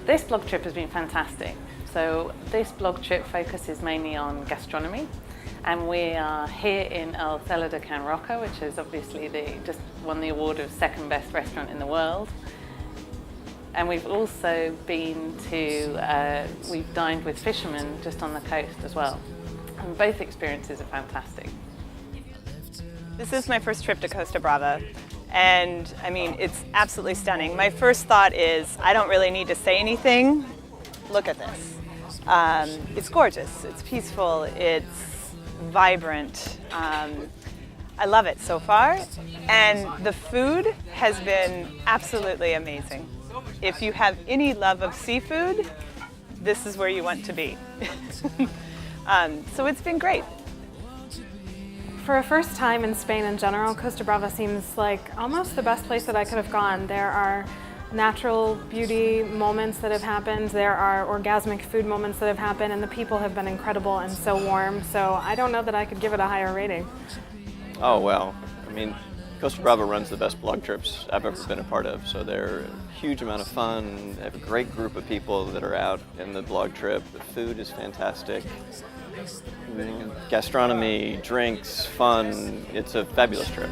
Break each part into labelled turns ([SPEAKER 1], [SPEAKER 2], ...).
[SPEAKER 1] This blog trip has been fantastic. So this blog trip focuses mainly on gastronomy, and we are here in El Celo de Can Roca, which is obviously just won the award of second best restaurant in the world. And we've also been to, we've dined with fishermen just on the coast as well. And both experiences are fantastic.
[SPEAKER 2] This is my first trip to Costa Brava, and I mean, it's absolutely stunning. My first thought is, I don't really need to say anything. Look at this. It's gorgeous, it's peaceful, it's vibrant. I love it so far, and the food has been absolutely amazing. If you have any love of seafood, this is where you want to be. So it's been great.
[SPEAKER 3] For a first time in Spain in general, Costa Brava seems like almost the best place that I could have gone. There are natural beauty moments that have happened, there are orgasmic food moments that have happened, and the people have been incredible and so warm, so I don't know that I could give it a higher rating.
[SPEAKER 4] Oh, well, I mean, Costa Brava runs the best blog trips I've ever been a part of, so they're a huge amount of fun. They have a great group of people that are out in the blog trip. The food is fantastic. Gastronomy, drinks, fun. It's a fabulous trip.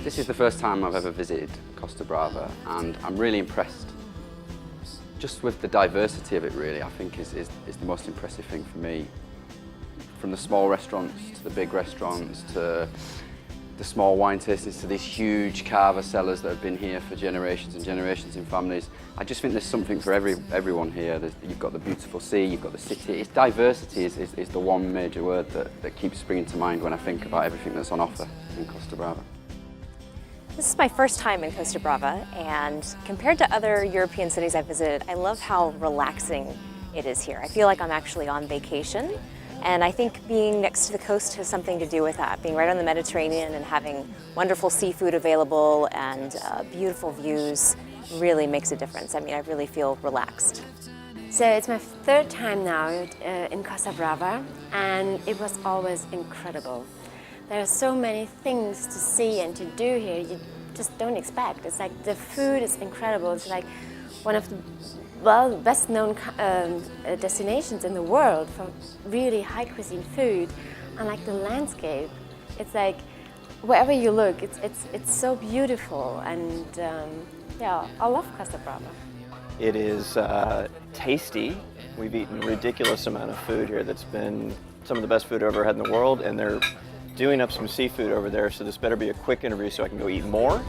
[SPEAKER 5] This is the first time I've ever visited Costa Brava, and I'm really impressed. Just with the diversity of it, really, I think is the most impressive thing for me. From the small restaurants to the big restaurants to the small wine tastings to these huge cava cellars that have been here for generations and generations in families. I just think there's something for everyone here. You've got the beautiful sea, you've got the city. It's diversity is the one major word that keeps springing to mind when I think about everything that's on offer in Costa Brava.
[SPEAKER 6] This is my first time in Costa Brava, and compared to other European cities I've visited, I love how relaxing it is here. I feel like I'm actually on vacation, and I think being next to the coast has something to do with that. Being right on the Mediterranean and having wonderful seafood available and beautiful views really makes a difference. I mean, I really feel relaxed.
[SPEAKER 7] So it's my third time now in Costa Brava, and it was always incredible. There are so many things to see and to do here you just don't expect. It's like the food is incredible. It's like one of the best known destinations in the world for really high cuisine food. And like the landscape, it's like wherever you look, it's so beautiful. And yeah, I love Costa Brava.
[SPEAKER 4] It is tasty. We've eaten a ridiculous amount of food here that's been some of the best food I've ever had in the world, and they're doing up some seafood over there, so this better be a quick interview so I can go eat more.